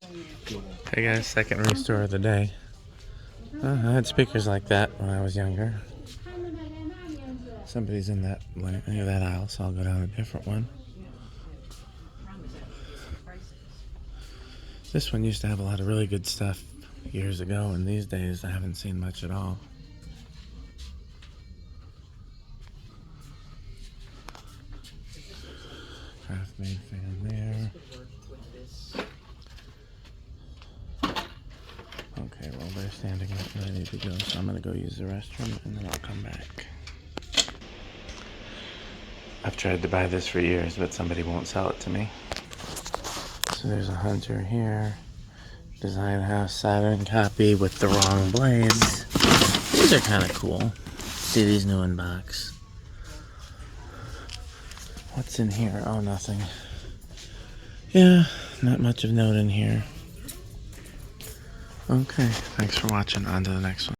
Hey guys, second restore of the day. I had speakers like that when I was younger. Somebody's in that aisle, so I'll go down a different one. This one used to have a lot of really good stuff years ago, and these days I haven't seen much at all. Craft-made fan there. Okay, well they're standing up ready to go, so I'm gonna go use the restroom and then I'll come back. I've tried to buy this for years, but somebody won't sell it to me. So there's a Hunter here. Design House Saturn copy with the wrong blades. These are kind of cool. See these new in box. What's in here? Oh, nothing. Yeah, not much of note in here. Okay, thanks for watching. On to the next one.